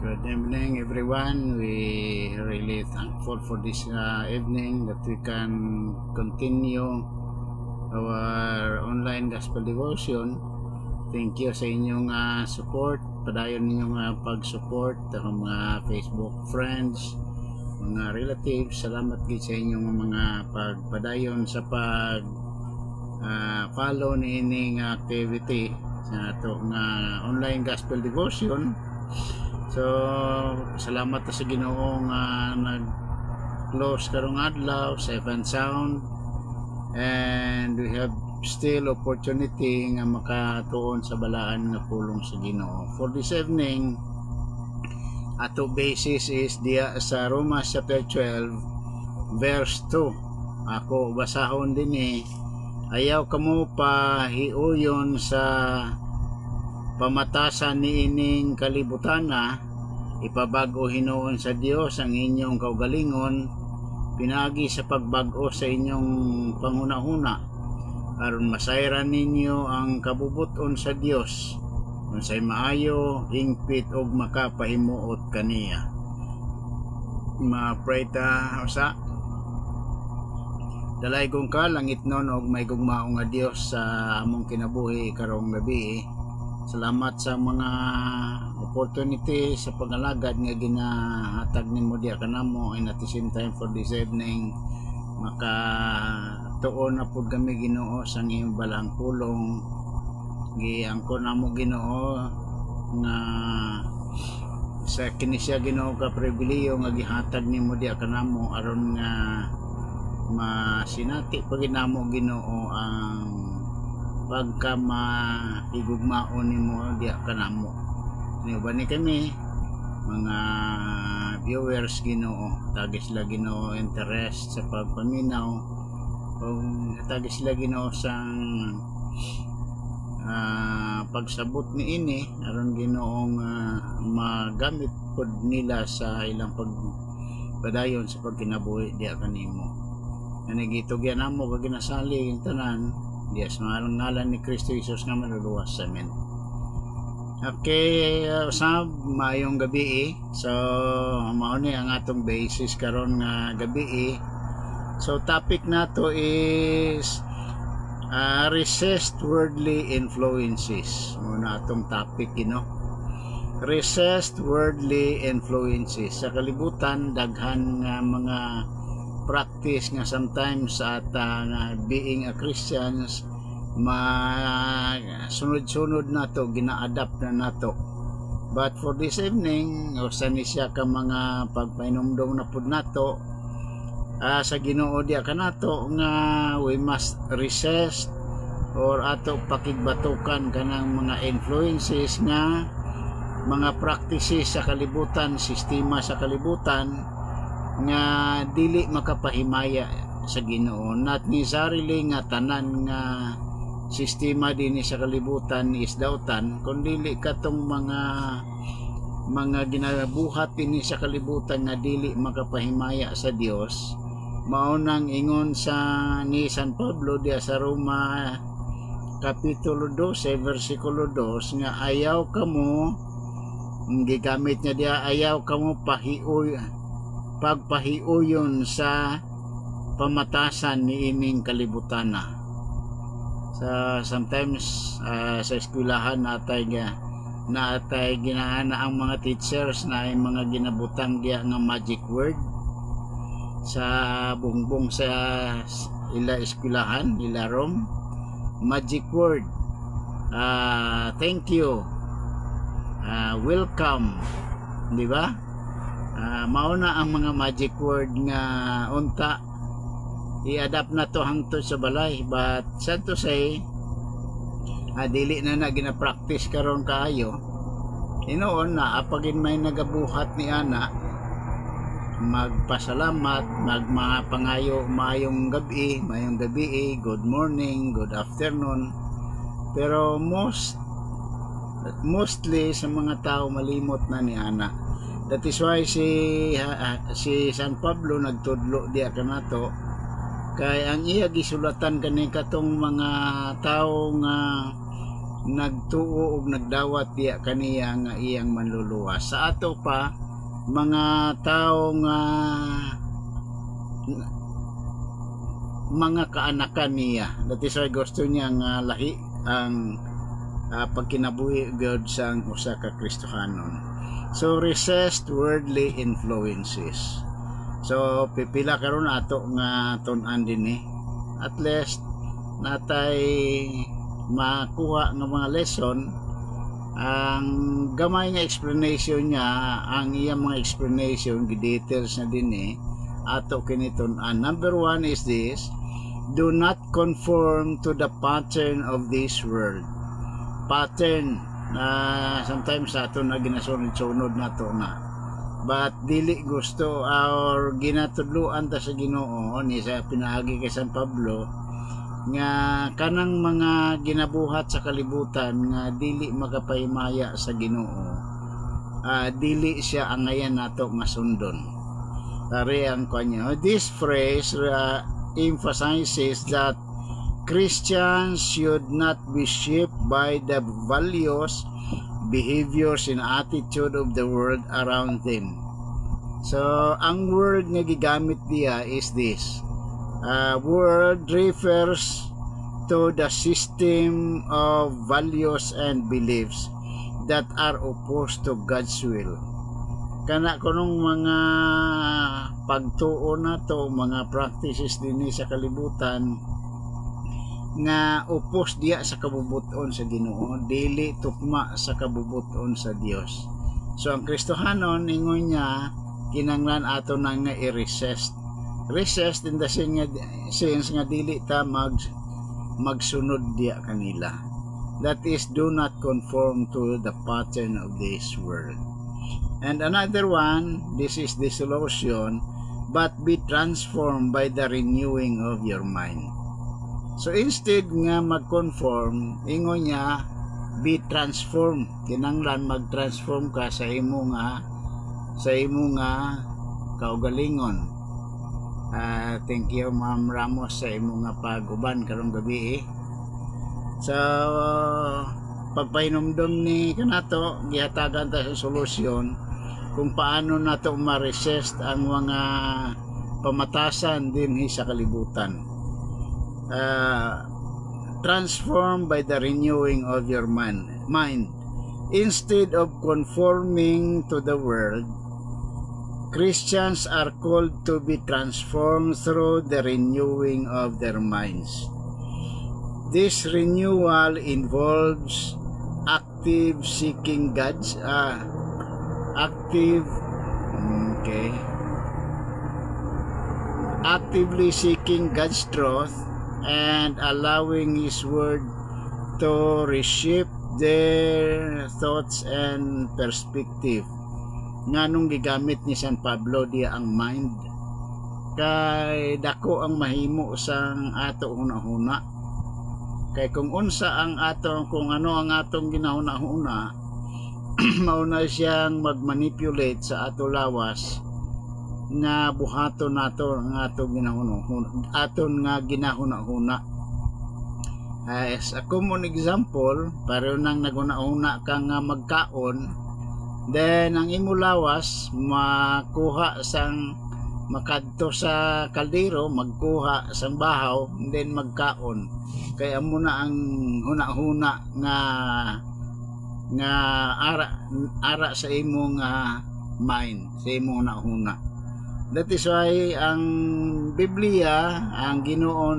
Good evening, everyone. We really thankful for this evening that we can continue our online gospel devotion. Thank you sa inyong support. Padayon ninyong pag-support ng mga Facebook friends, mga relatives. Salamat gid sa inyong mga pagpadayon sa pag follow ni ining activity sa ato nga online gospel devotion. So, salamat sa Ginoo nga nag-close karong adlaw, safe and sound, and we have still opportunity nga makatuon sa balaan nga pulong sa Ginoo. For this evening, ato basis is diya sa Romans chapter 12 verse 2. Ako basahon din ayaw kamo pa hiuyon sa pamatasan ni ining kalibutana, ipabago hinoon sa Dios ang inyong kaugalingon, pinagi sa pagbago sa inyong panghunahuna, aron masayran ninyo ang kabubuton sa Dios, unsay maayo, hingpit og makapahimuot kaniya. Ma-pray ta usa. Dalay kong ka langit non og may gugmao nga Dios sa among kinabuhi karong gabi. Salamat sa mga opportunity sa pag-alagad nga ginahatag nimo diya kanamo, and at the same time for this evening makatuon na pud kami Ginoo sa iyong balang pulong. Giangkon namo Ginoo nga sa kini siya Ginoo ka pribilehiyo nga gihatag nimo diya kanamo aron nga masinati pag ginamo Ginoo ang pagka mahigugmaon nimo diya kanamo. Niuban ni kami mga viewers Ginoo, tagis sila Ginoo interest sa pagpaminaw, kung tagis sila Ginoo sang pagsabot ni ini aron Ginoong magamit pod nila sa ilang pagpadayon sa pagkinabuhi diya kanimo. Nanigitugyan namo kag ginasali yung tanan diya sa ngalan ni Kristo Jesus nga manluluwas. Amen. Okay, usab maayong gabi So mao ni ang atong basis karon nga gabi So topic nato is resist worldly influences. Muna atong topic resist worldly influences. Sa kalibutan daghan nga mga practice nga sometimes at being a Christians sunod-sunod nato, gina-adapt na nato. But for this evening, usan ni siya ka mga pagpainumdom na pud nato sa Ginoo diya kanato nga we must resist or ato pakigbatukan kanang mga influences nga mga practices sa kalibutan, sistema sa kalibutan nga dili makapahimaya sa Ginoo. Not necessarily nga tanan nga sistema dinhi sa kalibutan is dautan, kundi katong mga ginabuhat dinhi sa kalibutan nga dili makapahimaya sa Dios. Mao nang ingon ni San Pablo diya sa Roma kapitulo 12 versikulo 2 nga ayaw kamo, gigamit niya diya, ayaw kamo pagpahiuyon sa pamatasan ni ining kalibutana. Sometimes sa eskwelahan natay ginaana ang mga teachers na ay mga ginabutang diya nga magic word sa bungbong sa ila eskwelahan ila rom. Magic word, thank you, welcome, di ba? Mao na ang mga magic word nga unta i-adapt na to hangtod sa balay. But sad to say dili na gina-practice karon kaayo. Inoon na apagin may nagabuhat ni ana magpasalamat, mga pangayo mayong gabi, good morning, good afternoon, pero mostly sa mga tao malimot na ni ana. That is why si San Pablo nagtudlo diya kanato kay ang iya gisulatan kani katong mga tao nga nagtuo ug nagdawat diya kaniya nga iyang manluluwas. Sa ato pa mga tao nga mga kaanakan niya, that is why gusto niya nga lahi ang pagkinabuhi gyud sang usa ka Kristohanon. So resist worldly influences. So pipila karon ato nga tun-an dinhi, at least natay makuha nga mga lesson. Ang gamay nga explanation niya, ang iyang mga explanation details na dinhi ato kinitun-an. Number 1 is this: do not conform to the pattern of this world. Pattern na sometimes ato na ginasunod-sunod nato na, but dili gusto or ginatudluan ta sa Ginoo ni sa pinaagi kay San Pablo nga kanang mga ginabuhat sa kalibutan nga dili makapahimaya sa Ginoo, dili siya angayan nato nga sundon. Tari ang kanya. This phrase emphasizes that Christians should not be shaped by the values, behaviors, and attitude of the world around them. So, ang word nga gigamit diya is this. Word refers to the system of values and beliefs that are opposed to God's will. Kana kunong mga pagtuo na to, mga practices din sa kalibutan nga opposed diya sa kabubuton sa Ginoo, dili tukma sa kabubuton sa Dios. So ang Kristohanon ingon niya kinanglan ato na nga i-resist. Resist in the sense nga dili ta magsunod diya kanila. That is, do not conform to the pattern of this world. And another one, this is the solution, but be transformed by the renewing of your mind. So instead nga mag-conform, ingon niya, be transformed. Kinanglan mag-transform ka sa imo nga kaugalingon. Thank you Ma'am Ramos sa imo nga pag-uban karong gabi. So pagpahinumdum ni kanato, gihatagan ta sa solusyon kung paano nato ma-resist ang mga pamatasan din sa kalibutan. Transformed by the renewing of your mind. Instead of conforming to the world, Christians are called to be transformed through the renewing of their minds. This renewal involves active seeking God's actively seeking God's truth and allowing His Word to reshape their thoughts and perspective. Nganong gigamit ni San Pablo diya ang mind, kay dako ang mahimo sang ato hunahuna. Kay kung unsa ang ato, kung ano ang atong ginahuna-huna, mauna siyang magmanipulate sa ato lawas na buhaton nato ang atong ginahuna-huna. As a common example, pareho nang naguna-una ka nga magkaon, then ang imo lawas makuha sang makadto sa kaldero, magkuha sang bahaw, then magkaon. Kaya amo na ang huna-huna nga ara sa imong mind, sa imong huna-huna. That is why ang Biblia, ang Ginoo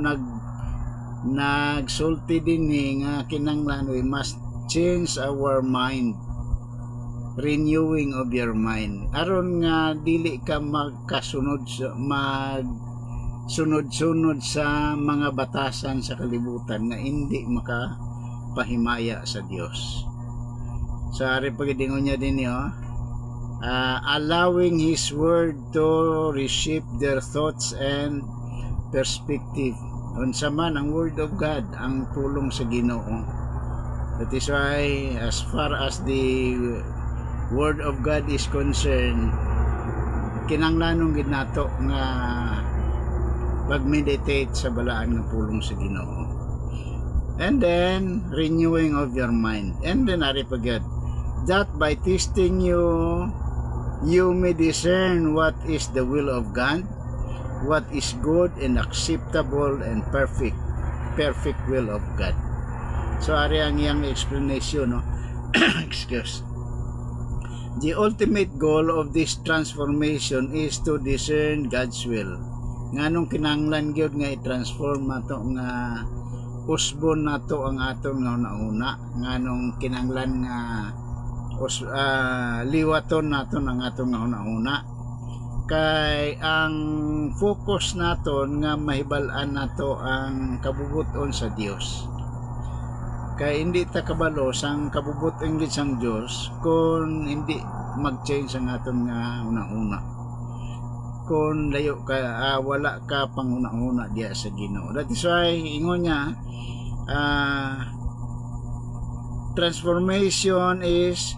nagsulti dinhi nga kinanglan we must change our mind, renewing of your mind, aron nga dili ka sunod-sunod sa mga batasan sa kalibutan nga hindi makapahimaya sa Dios. So ari pagidingon niya din allowing His Word to reshape their thoughts and perspective. Unsa man ang Word of God, ang tulong sa Ginoo. That is why as far as the Word of God is concerned, kinanglanong gid nato nga pag-meditate sa balaan ng pulong sa Ginoo. And then renewing of your mind. And then ari pagad, that by testing you may discern what is the will of God, what is good and acceptable and perfect will of God. So ari ang iyang explanation, no? Excuse. The ultimate goal of this transformation is to discern God's will. Nganong kinahanglan gyud nga i-transform nato nga usbon nato ang aton nga una-una, nganong kinahanglan nga liwaton naton ang aton nga una-una, kay ang focus naton nga mahibal-an nato ang kabubuton sa Dios. Kay hindi ta kabalo sang kabubuton gid sang Dios kung hindi mag-change ang aton nga una-una, kung layo ka wala ka panguna-una diya sa Ginoo. That is why ingon niya, transformation is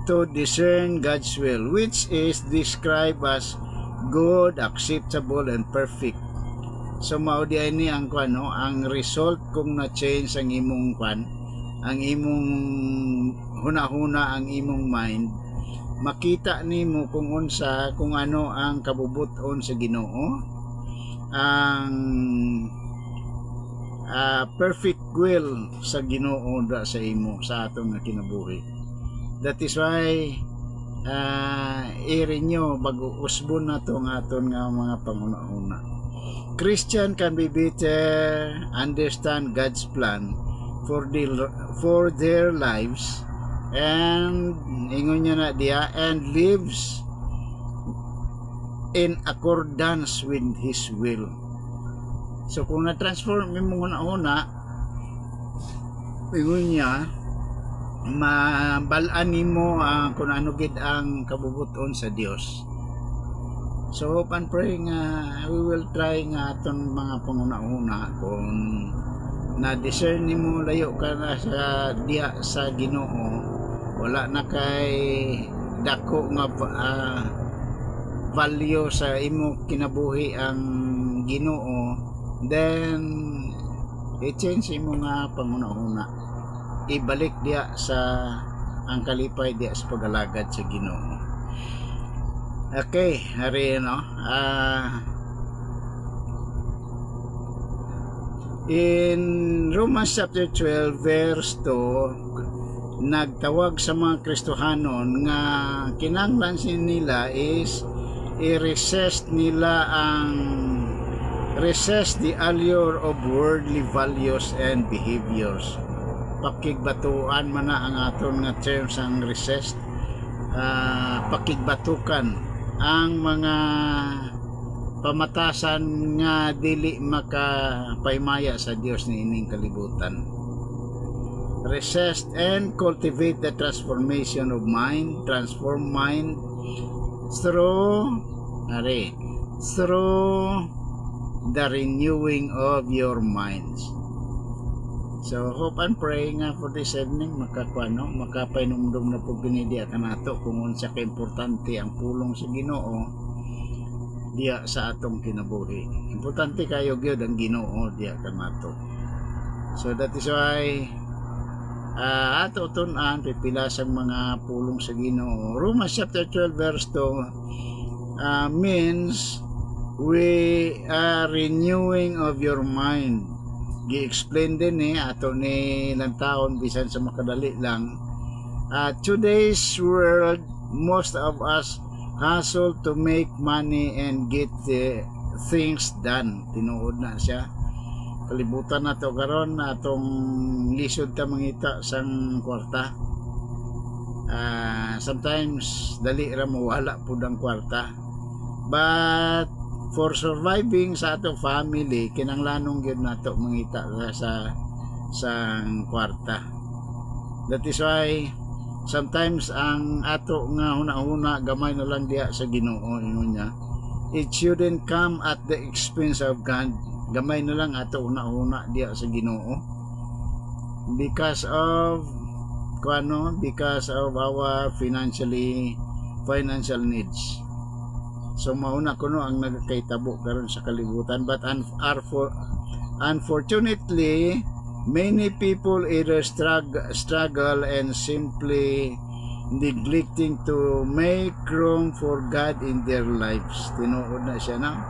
to discern God's will, which is described as good, acceptable and perfect. So mao di ni ang kuno, ang result kung na-change ang imong ang imong huna-huna, ang imong mind, makita nimo kung unsa, kung ano ang kabubuton sa Ginoo, ang perfect will sa Ginoo da sa imo, sa atong kinabuhi. That is why i-renew bago usbon nato ang aton nga mga panguna-una. Christian can be better understand God's plan for their lives, and ingon niya na diya, and lives in accordance with His will. So kung na-transform mo una-una, ingon niya, mabalaan nimo kung ano gid ang kabubuton sa Dios. So hope and pray nga we will try nga aton mga panguna-una, kung na-discern nimo layo ka na sa diya sa Ginoo, wala na kay dako nga value sa imo kinabuhi ang Ginoo, then i-change imo nga panguna-una, ibalik diya sa ang kalipay diya sa pagalagad sa Ginoo. Okay, hari no. In Romans chapter 12 verse 2, nagtawag sa mga Kristohanon nga kinahanglan nila is i-resist the allure of worldly values and behaviors. Pakigbatuan man na ang aton nga terms ang resist, pakigbatukan ang mga pamatasan nga dili makapaymaya sa Dios ni ining kalibutan. Resist and cultivate the transformation of mind, transform mind through the renewing of your minds. So hope and pray nga for this evening makapainumdum na po ginidiya kanato kung unsa ka importante ang pulong sa Ginoo diya sa atong kinabuhi. Importante kayo gyud ang Ginoo diya kanato. So that is why ato tun-an pipila sang mga pulong sa Ginoo. Romans chapter 12 verse 2 means we are renewing of your mind. Gi-explain din ato ni ilang taon bisan sa makadali lang. Today's world, most of us hustle to make money and get things done. Tinuod na siya. Kalibutan na to karon, atong lisod ta mangita sang kwarta. Sometimes dali ra mawala pud ang kwarta, but for surviving sa atong family, kinanglanong gyud nato mangita sa kwarta. That is why sometimes ang ato nga huna-huna gamay na lang diya sa Ginoo, ingon niya. It shouldn't come at the expense of God. Gamay na lang ato huna-huna diya sa Ginoo. Because of our financial needs. So mauna kuno ang nagkaytabo karon sa kalibutan, but unfortunately Many people either struggle and simply neglecting to make room for God in their lives. Tinuod na siya na.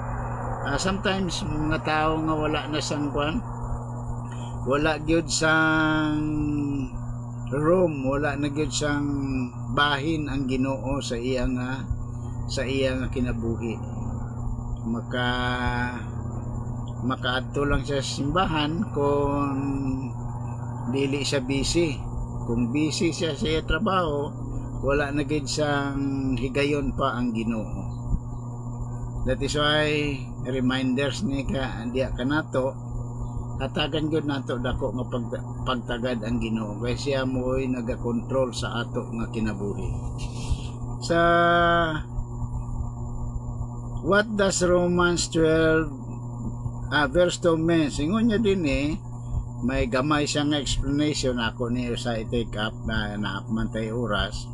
Sometimes mga tao nga wala na sang kwan, wala gyud sang room, wala na gyud sang bahin ang Ginoo sa iya nga kinabuhi. Makaadto lang siya sa simbahan kung dili siya busy. Kung busy siya sa iya trabaho, wala na gyud sang higayon pa ang Ginoo. That is why reminders ni diya kanato, hatagan gyud nato dako nga pagtagad ang Ginoo, kay siya mo'y nagakontrol sa ato nga kinabuhi. Sa what does Romans 12 verse 2 mean? Ingon niya din may gamay siyang explanation ako niyo sa i-take up na naapman tayo oras.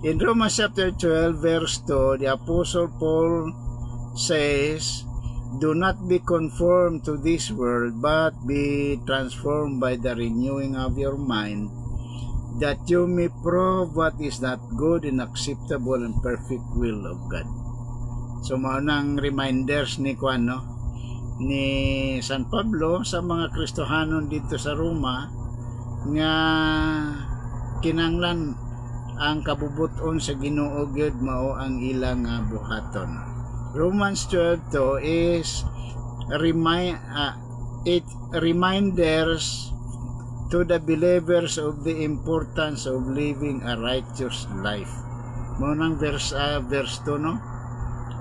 In Romans chapter 12 verse 2, the Apostle Paul says, do not be conformed to this world, but be transformed by the renewing of your mind, that you may prove what is that good and acceptable and perfect will of God. So maunang reminders ni ni San Pablo sa mga Kristohanon dito sa Roma nga kinanglan ang kabubuton sa Ginoo gyud mao ang ilang buhaton. Romans 12 is reminders to the believers of the importance of living a righteous life. Mao nang verse 2 no.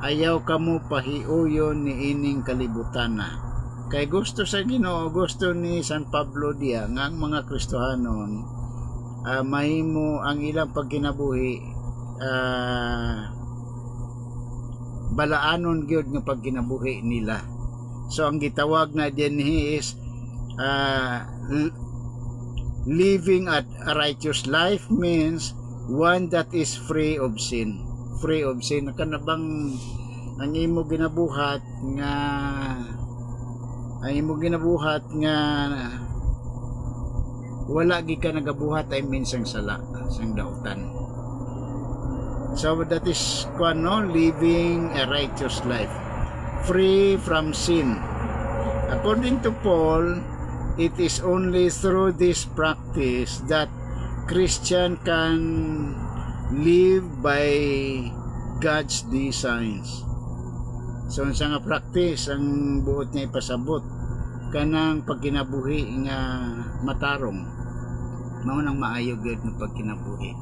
Ayaw kamo pahiuyon ni ining kalibutan na. Kay gusto sa Ginoo, gusto ni San Pablo diya nga ang mga Kristohanon mahimo ang ilang pagkinabuhi balaanon gyud nga pagkinabuhi nila. So ang gitawag na dinhi is living a righteous life means one that is free of sin. Free of sin, kanabang ang imo ginabuhat nga wala gi ka nagabuhat ay minsang sala sang dautan. So that is living a righteous life, free from sin. According to Paul, it is only through this practice that Christian can live by God's designs. So sa nga practice ang buot niya ipasabot kanang pagkinabuhi nga matarong, mao nang maayo gyud nga pagkinabuhi.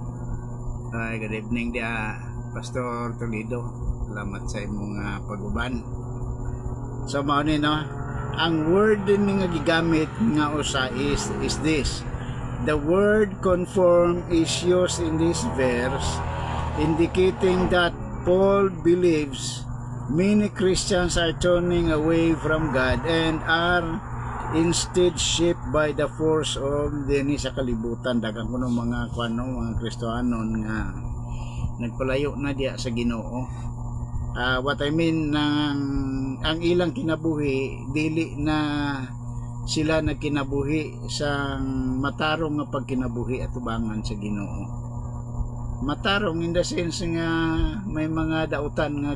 Good evening dia Pastor Toledo, salamat sa imong pag-uban. So mao ni no, ang word din nga gigamit nga usa is this. The word conform is used in this verse, indicating that Paul believes many Christians are turning away from God and are instead shaped by the force of dinhi sa kalibutan. Daghang kuno mga mga Kristohanon nga nagpalayo na diya sa Ginoo. What I mean ang ilang kinabuhi dili na sila nagkinabuhi sa matarong nga pagkinabuhi at ubangan sa Ginoo. Matarong in the sense nga may mga dautan nga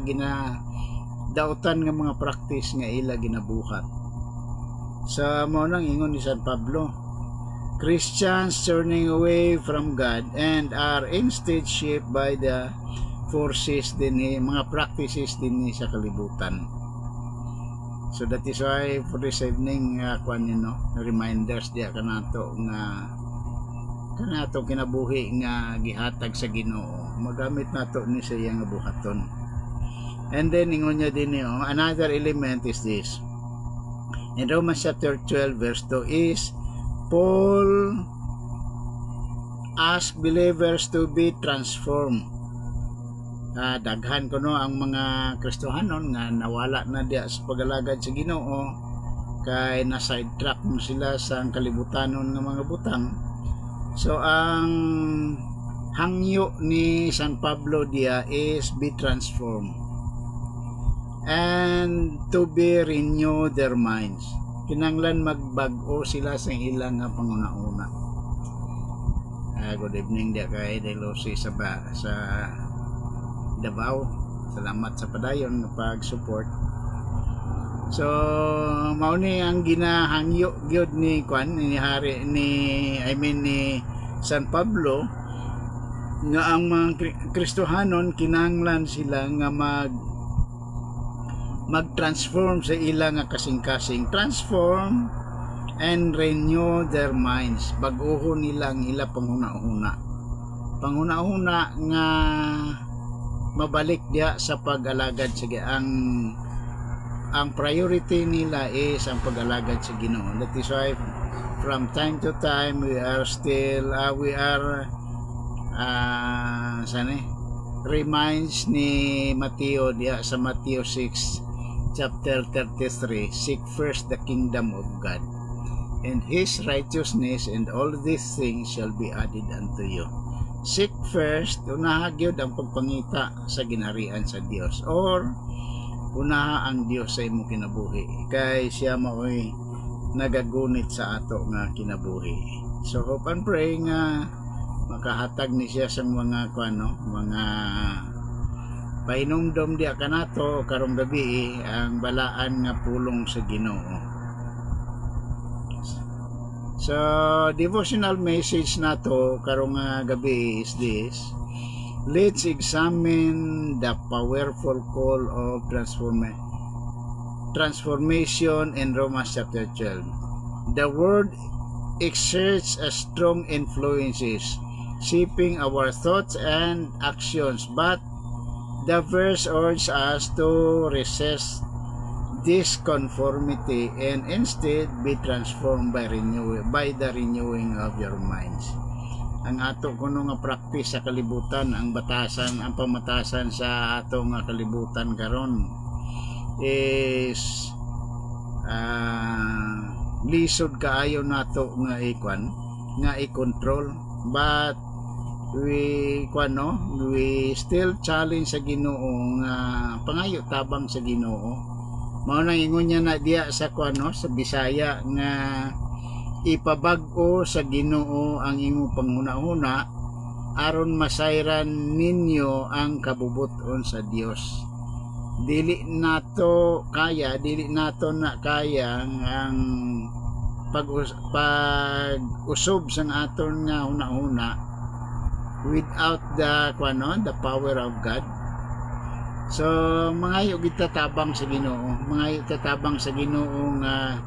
mga practice nga ila ginabuhat. Sa mao nang ingon ni San Pablo, Christians turning away from God and are instead shaped by the forces dinhi, mga practices dinhi sa kalibutan. So that is why for this evening reminders diya kanato kinabuhi nga gihatag sa Ginoo, magamit nato ni sa iyang buhaton. And then ingon niya din another element is this. In Romans chapter 12 verse 2 is Paul ask believers to be transformed. Daghan ko ang mga Kristohanon nga nawala na diya sa pagalagad sa Ginoo, kay na sidetrack mo sila sa kalibutanon ng mga butang. So ang hangyo ni San Pablo diya is be transformed and to be renew their minds. kinanglan magbag-o sila sa ilang nga panguna-una. Good evening dia kay Delosi sa Davao. Salamat sa padayon nga pag-support. So mao ni ang ginahangyo gyud ni ni San Pablo nga ang mga Kristohanon kinahanglan sila nga mag-transform sa ilang nga kasing-kasing, transform and renew their minds. Bag-ohon nila ang ila panghuna-huna nga mabalik dia sa pag-alagad sa ang priority nila is ang pag-alagad sa Ginoo. That is why from time to time we are reminds ni Mateo diya sa Matthew 6 chapter 33, seek first the kingdom of God and His righteousness, and all these things shall be added unto you. Seek first, unaha gyud ang pagpangita sa ginharian sa Dios, or unaha ang Dios sa imong kinabuhi, kay siya maoy nagagunit sa ato nga kinabuhi. So hope and pray nga makahatag ni siya sa mga mga pahinumdom diya kanato karong gabi ang balaan nga pulong sa Ginoo. So devotional message nato karong gabi is this: let's examine the powerful call of transformation in Romans chapter 12. The word exerts a strong influences, shaping our thoughts and actions, but the verse urges us to resist this conformity and instead be transformed by the renewing of your minds. Ang ato kuno nga practice sa kalibutan, ang pamatasan sa ato nga kalibutan karon is lisod kaayo nato nga i-control, but we still challenge sa Ginoo nga pangayo tabang sa Ginoo. Mao nang ingon niya na diya sa sa Bisaya nga ipabag-o sa Ginoo ang imong panghuna-huna aron masayran ninyo ang kabubuton sa Dios. Dili nato na kaya ang pag-usob sa aton nga huna-huna without the power of God. So mangayo kita tabang sa Ginoo, nga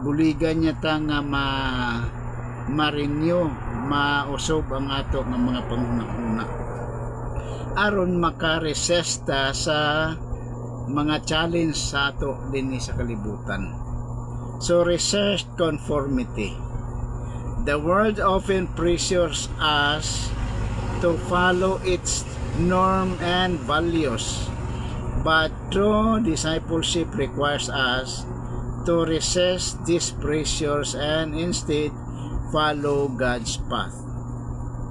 buligan niya ta nga ma-renew, mausob ang ato nga mga panghuna-huna aron makaresesta sa mga challenge sa ato dinhi sa kalibutan. So resist conformity. The world often pressures us to follow its norm and values, but true discipleship requires us to resist these pressures and instead follow God's path.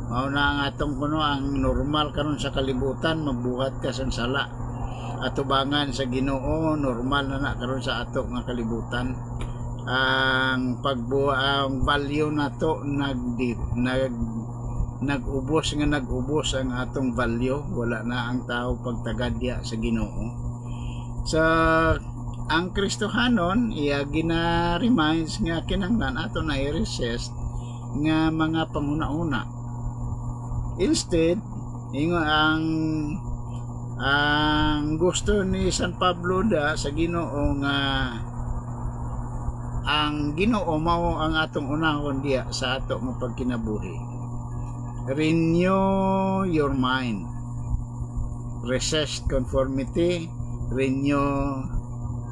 Mao na ang atong ang normal karon sa kalibutan, magbuhat ka sa sala, atubangan sa Ginoo, normal na karon sa ato nga kalibutan. Ang value nato nag-ubos ang atong value, wala na ang tao pagtagadya sa Ginoo. Sa ang Kristohanon iya gina-reminds nga kinahanglan ato na i-resist nga mga panghuna-una. Instead, ang gusto ni San Pablo sa Ginoo nga ang Ginoo mao ang atong unahon diya sa ato nga pagkinabuhi. Renew your mind. Resist conformity, renew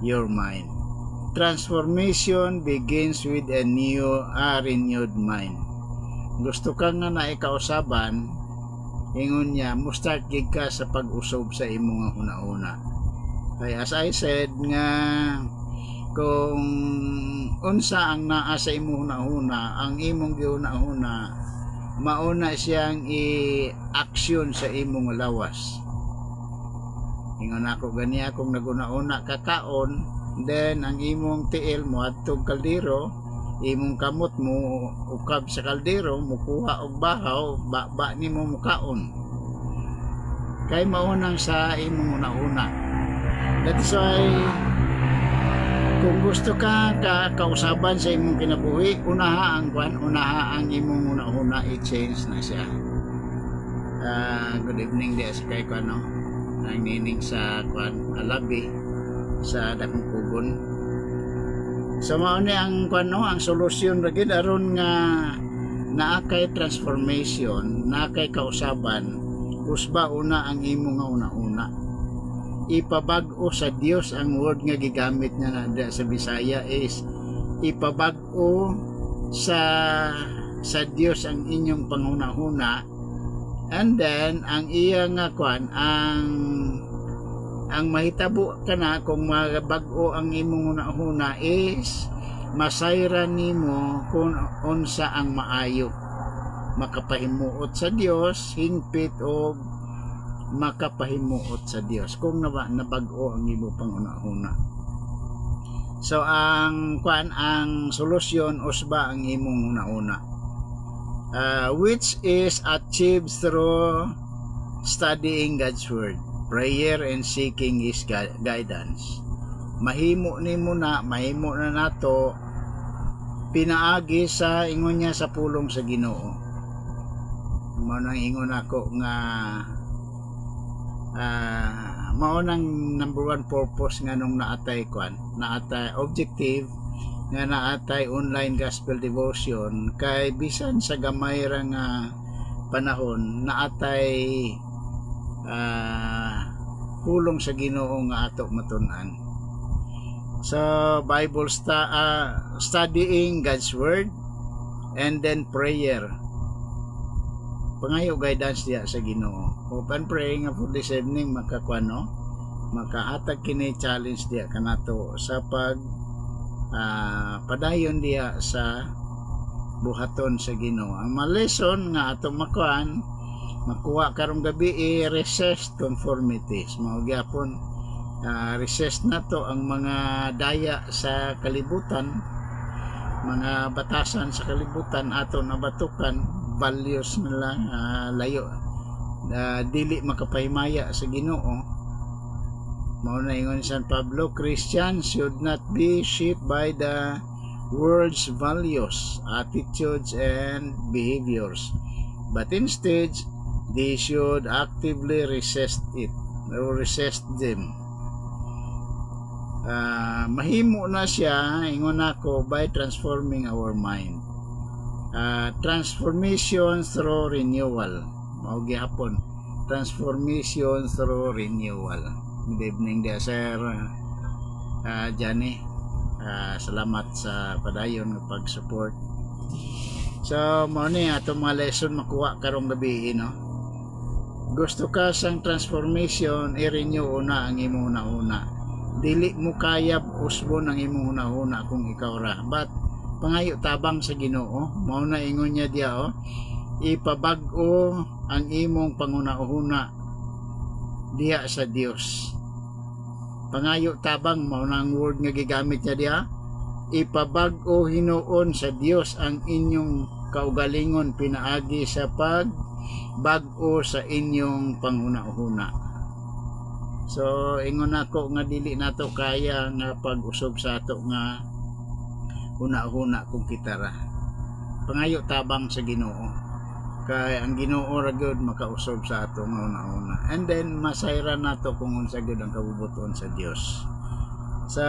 your mind. Transformation begins with a renewed mind. Gusto ka nga naikausaban, ingon niya, mustart gig ka sa pag-usob sa imong nga huna-una. Kaya as I said nga, kung unsa ang naa sa imong huna-una, ang imong gihuna-una, mauna siyang i-action sa imong lawas. Ingon ako ganiya, kung naguna-una kakaon, then ang imong tiil mo adtong kaldero, imong kamot mo ukab sa kaldero, mukuha og bahaw, ba nimo mukaon. Kay maunang sa imong una-una. That's why kung gusto ka kausaban sa imong kinabuhi, unaha ang imong una-una i-change na siya. Good evening dia sa kay kuno. Ang nining sa Alabi sa dakong pugon. So mao ni ang ang solusyon ra gid aron nga naa kay transformation, naa kay kausaban, usba una ang imong una-una. Ipabag-o sa Dios ang word nga gigamit niya na sa Bisaya is ipabag-o sa Dios ang inyong panguna-una, and then ang iya nga ang mahitabo kana kung mabag-o ang imong una-una is masayran nimo kung unsa ang maayo, makapahimuot sa Dios, hingpit og makapahimuot sa Dios kung nabag-o ang imo panguna-una. So ang solusyon usba ang imong una-una, which is achieved through studying God's word, prayer and seeking His guidance. Mahimo na nato pinaagi sa ingon niya sa pulong sa Ginoo. Mao nang ingon ako nga mao nang number one purpose nga nung naatay objective nga naatay online gospel devotion, kay bisan sa gamay ra nga panahon naatay pulong sa Ginoo nga ato matun-an. So Bible studying God's word and then prayer, pangayo guidance diya sa Ginoo. Open praying nga for this evening makahatag kini challenge diya kanato sa pag padayon diya sa buhaton sa Ginoo. Ang mga lesson nga atong makuha karong gabi resist conformities. Mao gyapon resist nato ang mga daya sa kalibutan, mga batasan sa kalibutan ato nabatukan, values nila layo, dili makapahimaya sa Ginoo. Mao na ingon San Pablo, Christians should not be shaped by the world's values, attitudes and behaviors, but instead they should actively resist them. Mahimo na siya, ingon ako, by transforming our mind. Transformation through renewal. Mao gihapon, transformation through renewal. Good evening dia Sir Johnny. Salamat sa padayon ng pag-support. So mao ni atong mga lesson makuha karong gabi, no? Gusto ka sang transformation, i-renew una ang imong una-una. Dili mo kayab usbon ang imong una-una kung ikaw ra, but pangayo tabang sa Ginoo. Mao na ingon niya diya, ipabag-o ang imong panguna-una diya sa Dios. Pangayo tabang, mao na ang word nga gigamit niya diya, ipabag-o hinuon sa Dios ang inyong kaugalingon pinaagi sa bag-o sa inyong panguna-una. So ingon ako nga dili nato kaya nga pag-usog sa ato nga una-una kung kita ra. Pangayo tabang sa Ginoo, kay ang Ginoo ra gyud makausog sa ato nga una-una, and then masayra nato kung unsa gyud ang kabubuton sa Dios sa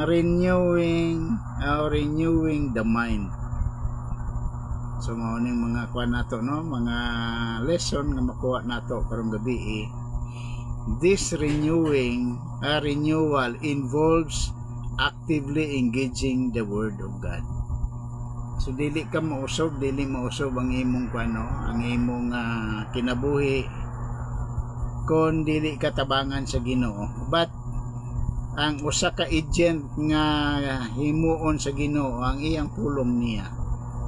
renewing the mind. So mao ning mga kuan nato, no, mga lesson nga makuha nato karong gabi. This renewal involves actively engaging the Word of God. So dili ka mausog ang imong ang imong kinabuhi kon dili ka tabangan sa Ginoo. But ang usa ka agent nga himuon sa Ginoo ang iyang pulong niya,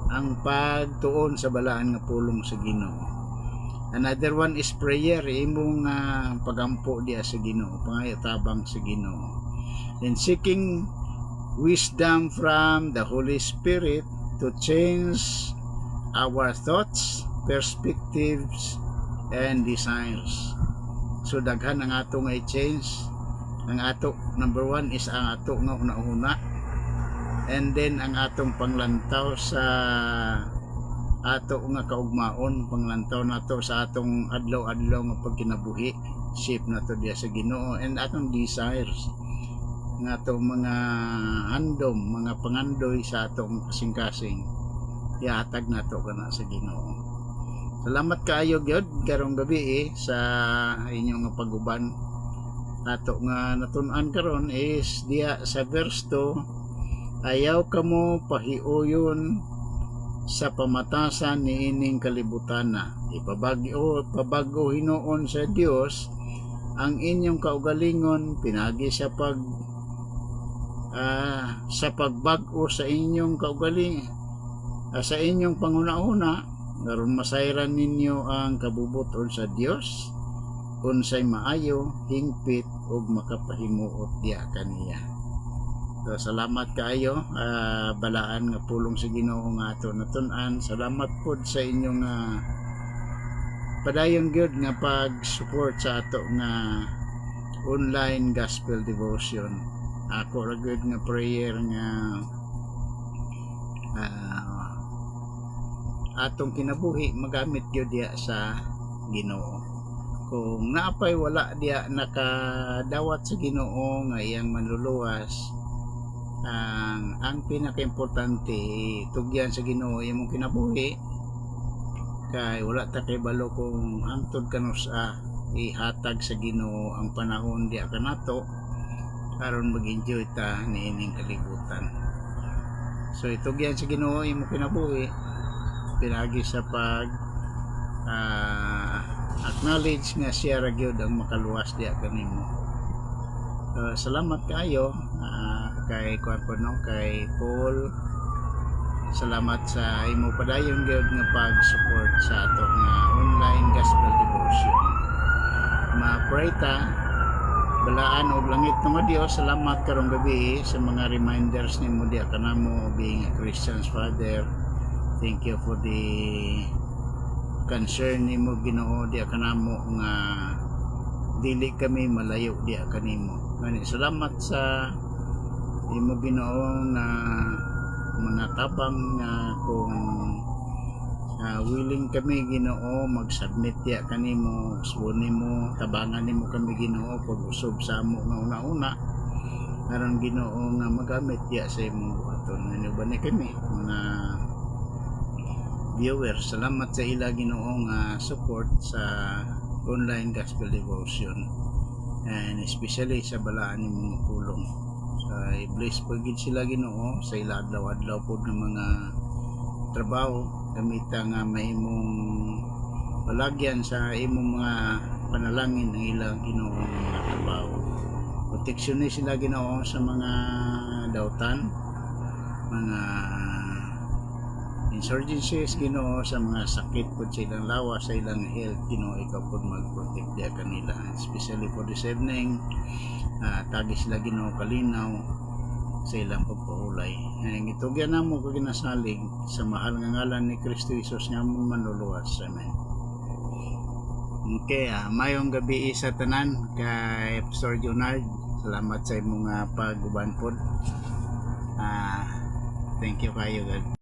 ang pagtuon sa balaan nga pulong sa Ginoo. Another one is prayer, imong pagampo diya sa Ginoo, pangayo tabang sa Ginoo. and seeking wisdom from the Holy Spirit to change our thoughts, perspectives, and desires. So daghan ang atong i-change. Ang ato number 1 is ang ato nga una-una, and then ang atong panglantaw sa ato nga kaugmaon, panglantaw nato sa atong adlaw-adlaw nga pagkinabuhi, shape nato diya sa Ginoo, and atong desires nga atong mga handom, mga pangandoy sa atong kasing-kasing ihatag nato kana sa Ginoo. Salamat kaayo gyud karong gabi sa inyong nga pag-uban. Ato nga natun-an karon is diya sa verse 2, ayaw kamo pahiuyon sa pamatasan ni ining kalibutan na. Ipabago hinuon sa Dios ang inyong kaugalingon pinagi sa pagbago sa inyong kaugaling sa inyong panguna-una, aron masayran ninyo ang kabubuton sa Dios unsay maayo, hingpit ug makapahimuot diya kaniya. So, salamat kaayo, balaan nga pulong sa Ginoo nga ato natun-an. Salamat pod sa inyong padayon gyud nga pag-support sa ato nga online gospel devotion. Ako ra gyud nga prayer nga atong kinabuhi magamit gyud diya sa Ginoo. Kung naapay wala diya nakadawat sa Ginoo nga iyang manluluwas, ang pinaka-importante tugyan sa Ginoo imong kinabuhi, kay wala ta kay balo kung hangtod kanos ihatag sa Ginoo ang panahon diya kanato aron mag-enjoy ta niining kalibutan. So itugyan sa Ginoo imong kinabuhi pinagi sa pag acknowledge nga siya ra gyud ang makaluwas diya kanimo. Salamat kayo kay kay Paul. Salamat sa imo padayon gyud nga pag-support sa ato nga online gospel devotion. Ma-pray ta balaan og langit nga Dios. Salamat karong gabi sa mga reminders nimo diya kanamo being a Christian's father. Thank you for the concern nimo Ginoo diya kanamo nga dili kami malayo diya kanimo. Ngani salamat sa imo Ginoo na manatabang nga kung willing kami Ginoo mag-submit diya kanimo, usbon nimo, tabangan nimo kami Ginoo pag-usab sa amo nga una-una aron Ginoo nga magamit diya sa imong buhaton. Ano ba ni kami mga viewers, salamat sa ila Ginoo nga support sa online gospel devotion, and especially sa balaan ng mga pulong. So i-bless po gid sila Ginoo sa ila adlaw-adlaw po ng mga trabaho gamita nga mahimong palagyan sa imong mga panalangin ng ilang Ginoo mga trabaho. Proteksyon ni sila Ginoo sa mga dautan, mga insurgencies Ginoo, sa mga sakit po sa ilang lawa, sa ilang health Ginoo, ikaw po mag-protect diya kanila, especially for this evening. Tagi sila Ginoo kalinaw sa ilang pagpahulay. Ang itugyan namo ko ginasalig sa mahal nga ngalan ni Kristo Jesus nga among manluluwas. Amen. Okay, mayong gabi sa tanan kay Pastor Junard. Salamat sa imong pag-uban pod. Thank you kayo God.